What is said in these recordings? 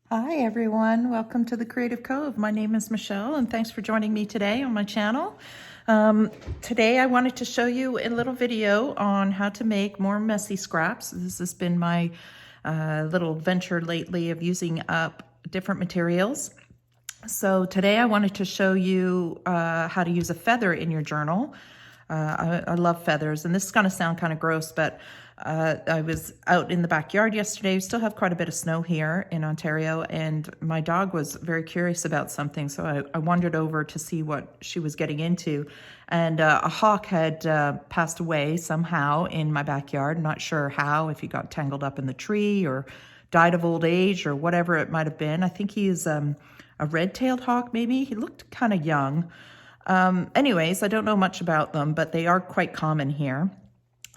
Hi everyone, welcome to the Creative Cove. My name is Michelle and thanks for joining me today on my channel. Today I wanted to show you a little video on how to make more messy scraps. This has been my little venture lately of using up different materials. So today I wanted to show you how to use a feather in your journal. I love feathers, and this is going to sound kind of gross, but I was out in the backyard yesterday. We still have quite a bit of snow here in Ontario, and my dog was very curious about something, so I wandered over to see what she was getting into. And a hawk had passed away somehow in my backyard. I'm not sure how, if he got tangled up in the tree or died of old age or whatever it might have been. I think he's a red-tailed hawk, maybe. He looked kind of young. Anyways, I don't know much about them, but they are quite common here.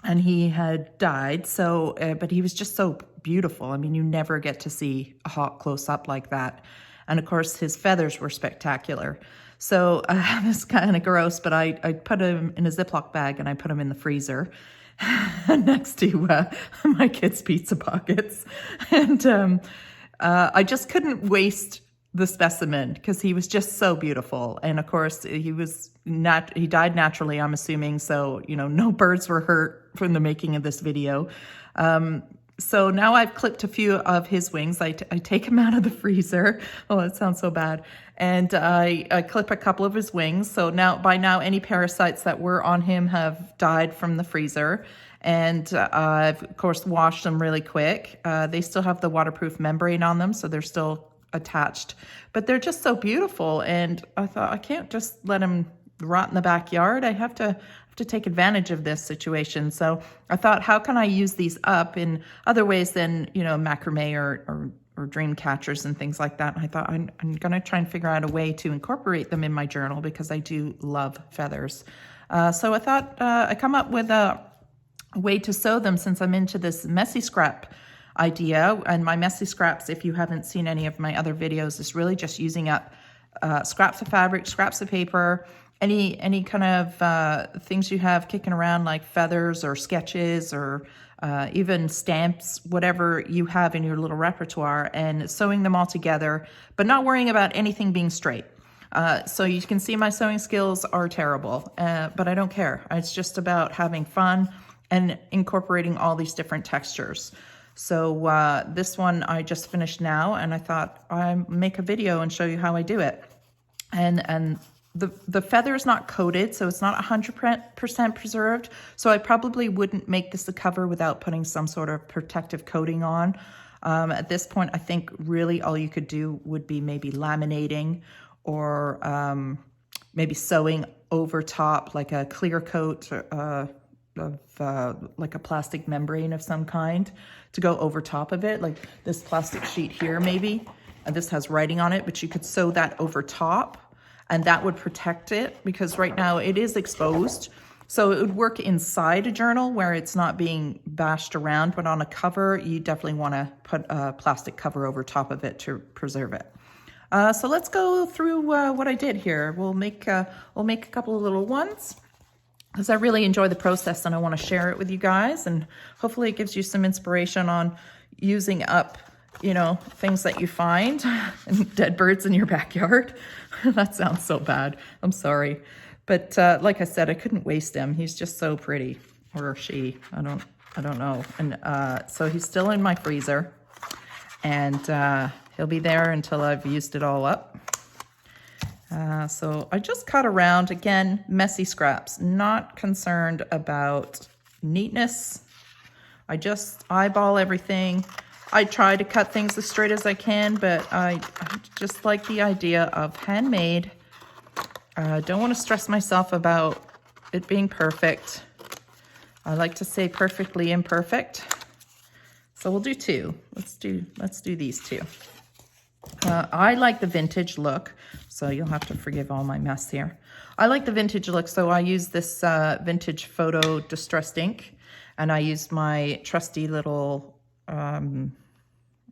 And he had died, so, but he was just so beautiful. I mean, you never get to see a hawk close up like that. And of course, his feathers were spectacular. So it's kind of gross, but I put him in a Ziploc bag and I put him in the freezer next to my kids' pizza pockets. And I just couldn't waste the specimen because he was just so beautiful. And of course he died naturally, I'm assuming, so no birds were hurt from the making of this video. So now I've clipped a few of his wings. I take him out of the freezer. Oh, that sounds so bad. And I clip a couple of his wings. So by now any parasites that were on him have died from the freezer. And I've of course washed them really quick. They still have the waterproof membrane on them, so they're still attached, but they're just so beautiful. And I thought, I can't just let them rot in the backyard. I have to take advantage of this situation. So I thought, how can I use these up in other ways than macrame or dream catchers and things like that? And I thought, I'm gonna try and figure out a way to incorporate them in my journal because I do love feathers. So I thought I come up with a way to sew them, since I'm into this messy scrap idea. And my messy scraps, if you haven't seen any of my other videos, is really just using up scraps of fabric, scraps of paper, any kind of things you have kicking around, like feathers or sketches or even stamps, whatever you have in your little repertoire, and sewing them all together, but not worrying about anything being straight. So you can see my sewing skills are terrible, but I don't care. It's just about having fun and incorporating all these different textures. So this one I just finished now, and I thought I'd make a video and show you how I do it. And the feather is not coated, so it's not 100% preserved. So I probably wouldn't make this a cover without putting some sort of protective coating on. At this point, I think really all you could do would be maybe laminating or maybe sewing over top, like a clear coat of like a plastic membrane of some kind to go over top of it, like this plastic sheet here maybe, and this has writing on it, but you could sew that over top and that would protect it, because right now it is exposed. So it would work inside a journal where it's not being bashed around, but on a cover you definitely want to put a plastic cover over top of it to preserve it. So let's go through what I did here. We'll make a couple of little ones, because I really enjoy the process and I want to share it with you guys, and hopefully it gives you some inspiration on using up, things that you find and dead birds in your backyard. That sounds so bad. I'm sorry. But like I said, I couldn't waste him. He's just so pretty, or she, I don't know. And so he's still in my freezer, and he'll be there until I've used it all up. So I just cut around, again, messy scraps, not concerned about neatness. I just eyeball everything. I try to cut things as straight as I can, but I just like the idea of handmade. I don't want to stress myself about it being perfect. I like to say perfectly imperfect. So we'll do two. Let's do these two. I like the vintage look, so you'll have to forgive all my mess here. I like the vintage look, so I use this vintage photo distressed ink, and I used my trusty little, I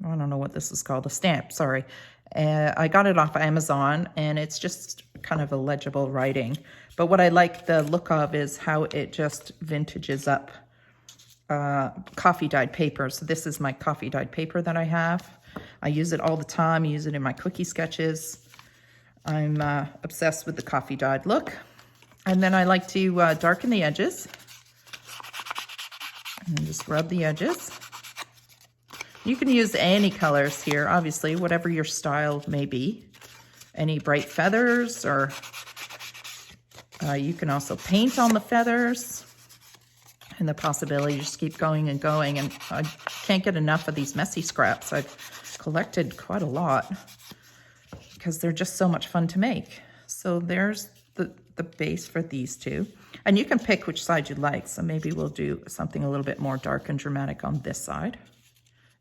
don't know what this is called, a stamp, sorry. I got it off Amazon, and it's just kind of illegible writing. But what I like the look of is how it just vintages up coffee dyed paper. So this is my coffee dyed paper that I have. I use it all the time. I use it in my cookie sketches. I'm obsessed with the coffee dyed look. And then I like to darken the edges. And just rub the edges. You can use any colors here, obviously, whatever your style may be. Any bright feathers, or you can also paint on the feathers. And the possibility to just keep going and going. And I can't get enough of these messy scraps. I've collected quite a lot because they're just so much fun to make. So there's the base for these two. And you can pick which side you like. So maybe we'll do something a little bit more dark and dramatic on this side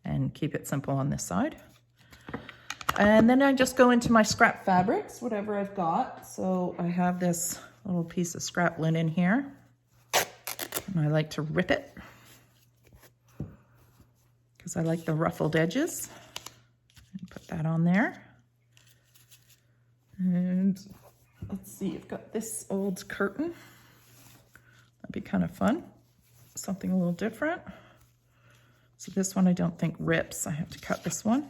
and keep it simple on this side. And then I just go into my scrap fabrics, whatever I've got. So I have this little piece of scrap linen here. And I like to rip it because I like the ruffled edges. And put that on there. And let's see, I've got this old curtain. That'd be kind of fun. Something a little different. So this one I don't think rips. I have to cut this one.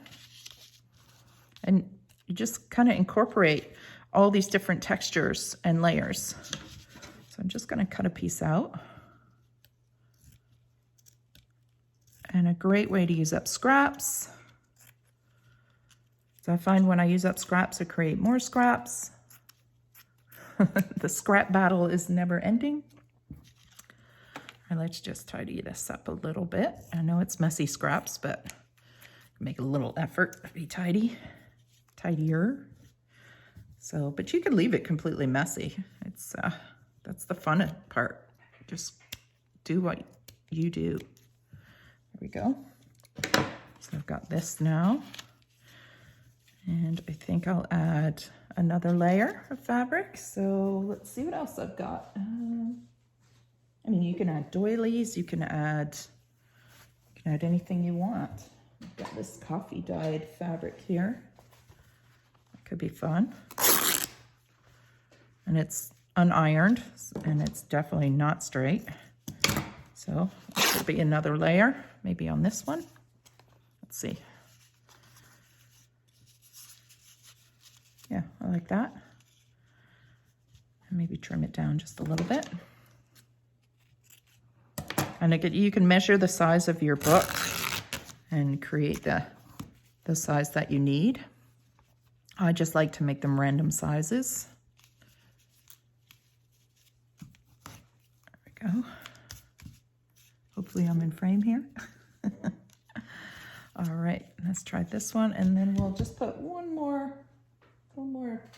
And you just kind of incorporate all these different textures and layers. So I'm just going to cut a piece out. And a great way to use up scraps. So I find when I use up scraps, I create more scraps. The scrap battle is never ending. All right, let's just tidy this up a little bit. I know it's messy scraps, but make a little effort to be tidier. So, but you could leave it completely messy. It's that's the fun part. Just do what you do. There we go. So I've got this now. And I think I'll add another layer of fabric. So let's see what else I've got. I mean, you can add doilies, you can add anything you want. I've got this coffee dyed fabric here. That could be fun. And it's unironed, and it's definitely not straight. So this will be another layer, maybe on this one. Let's see. Yeah, I like that. And maybe trim it down just a little bit. And again, you can measure the size of your book and create the size that you need. I just like to make them random sizes. There we go. Hopefully I'm in frame here. All right, let's try this one, and then we'll just put one more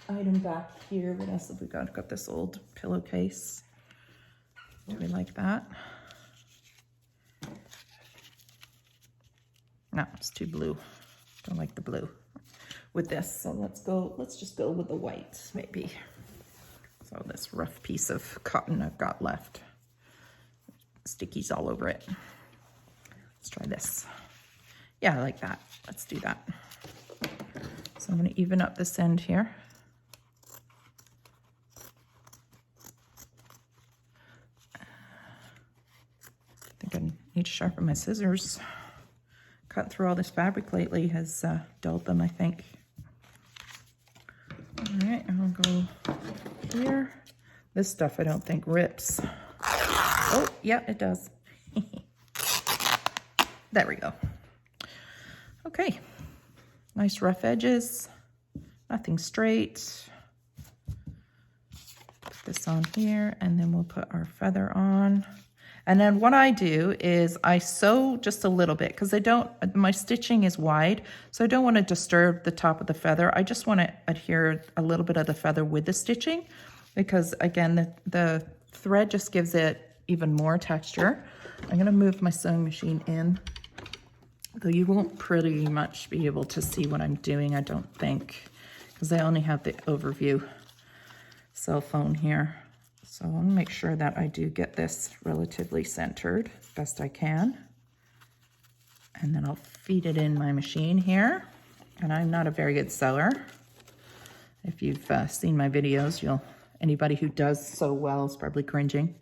item back here. What else have we got? I've got this old pillowcase. Do we like that? No, it's too blue. Don't like the blue with this. So let's just go with the white, maybe. So this rough piece of cotton I've got left. Stickies all over it. Let's try this. Yeah, I like that. Let's do that. So I'm going to even up this end here. I think I need to sharpen my scissors. Cutting through all this fabric lately has dulled them, I think. All right, I'll go here. This stuff I don't think rips. Oh, yeah, it does. There we go. Okay, nice rough edges, nothing straight. Put this on here, and then we'll put our feather on. And then what I do is I sew just a little bit because my stitching is wide, so I don't want to disturb the top of the feather. I just want to adhere a little bit of the feather with the stitching because, again, the thread just gives it even more texture. I'm going to move my sewing machine in, though you won't pretty much be able to see what I'm doing, I don't think, because I only have the overview cell phone here. So I want to make sure that I do get this relatively centered best I can. And then I'll feed it in my machine here. And I'm not a very good sewer. If you've seen my videos, anybody who does so well is probably cringing.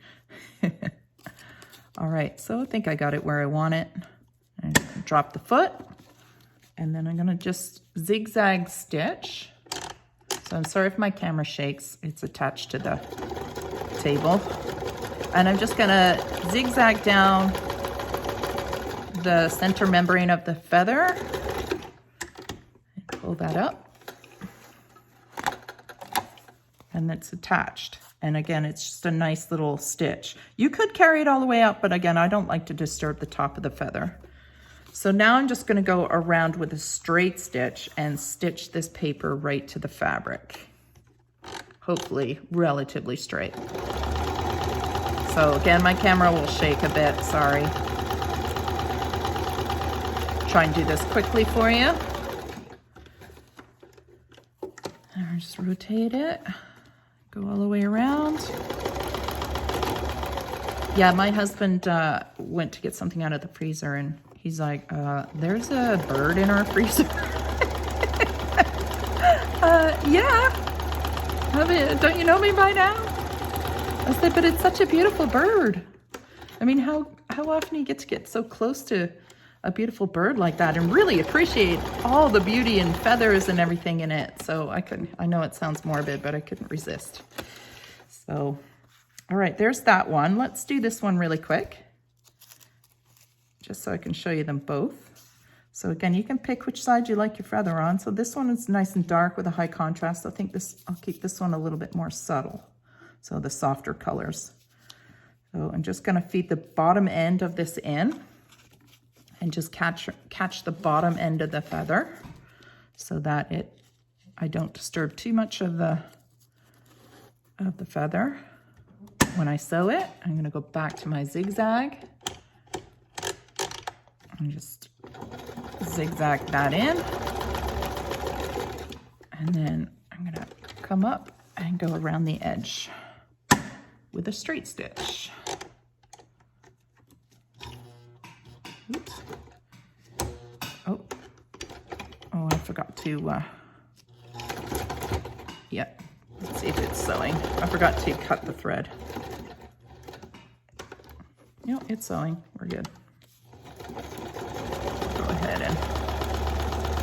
All right, so I think I got it where I want it. And drop the foot. And then I'm gonna just zigzag stitch. So I'm sorry if my camera shakes, it's attached to the table. And I'm just gonna zigzag down the center membrane of the feather. And pull that up. And it's attached. And again, it's just a nice little stitch. You could carry it all the way up, but again, I don't like to disturb the top of the feather. So now I'm just gonna go around with a straight stitch and stitch this paper right to the fabric. Hopefully relatively straight. So again, my camera will shake a bit, sorry. Try and do this quickly for you. And just rotate it. Go all the way around. Yeah, my husband went to get something out of the freezer and he's like, there's a bird in our freezer. Yeah. Don't you know me by now? I said, but it's such a beautiful bird. I mean, how often you get to get so close to a beautiful bird like that and really appreciate all the beauty and feathers and everything in it. So I know it sounds morbid, but I couldn't resist. So, all right, there's that one. Let's do this one really quick, just so I can show you them both. So again, you can pick which side you like your feather on. So this one is nice and dark with a high contrast. I'll keep this one a little bit more subtle. So the softer colors. So I'm just gonna feed the bottom end of this in and just catch the bottom end of the feather so that I don't disturb too much of the feather. When I sew it, I'm gonna go back to my zigzag and just zigzag that in. And then I'm gonna come up and go around the edge with a straight stitch. Oops. Oh, I forgot to, yeah, let's see if it's sewing. I forgot to cut the thread. No, it's sewing, we're good. Go ahead and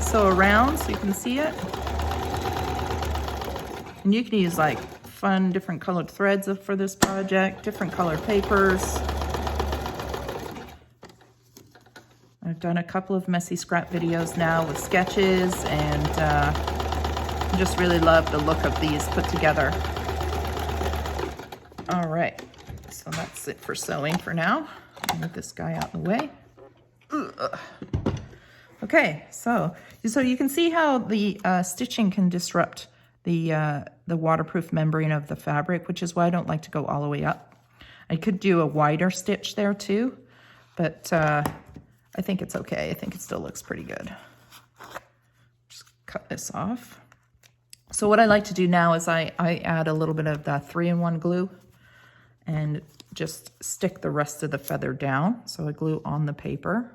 sew around so you can see it. And you can use like fun, different colored threads for this project, different colored papers. I've done a couple of messy scrap videos now with sketches, and I just really love the look of these put together. All right, so that's it for sewing for now. I'll move this guy out of the way. Ugh. Okay, so you can see how the stitching can disrupt the waterproof membrane of the fabric, which is why I don't like to go all the way up. I could do a wider stitch there too, but I think it's okay. I think it still looks pretty good. Just cut this off. So what I like to do now is I add a little bit of the 3-in-1 glue and just stick the rest of the feather down. So I glue on the paper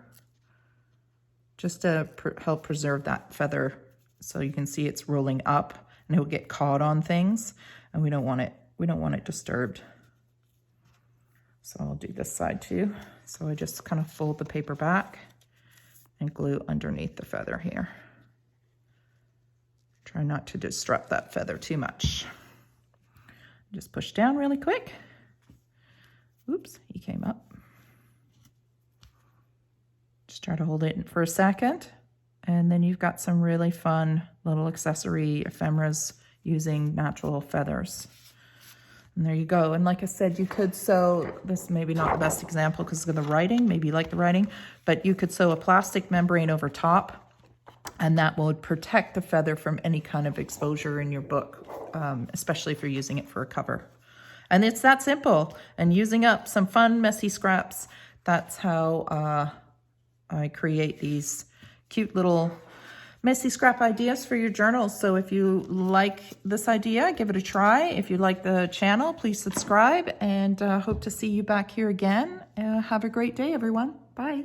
just to help preserve that feather, so you can see it's rolling up and it will get caught on things, and we don't want it disturbed. So I'll do this side too. So I just kind of fold the paper back and glue underneath the feather here. Try not to disrupt that feather too much. Just push down really quick. Oops, he came up. Just try to hold it for a second. And then you've got some really fun little accessory ephemeras using natural feathers. And there you go. And like I said, you could sew, this maybe not the best example because of the writing, maybe you like the writing, but you could sew a plastic membrane over top, and that would protect the feather from any kind of exposure in your book, especially if you're using it for a cover. And it's that simple. And using up some fun, messy scraps, that's how I create these cute little messy scrap ideas for your journals. So if you like this idea, give it a try. If you like the channel, please subscribe, and hope to see you back here again. Have a great day, everyone. Bye.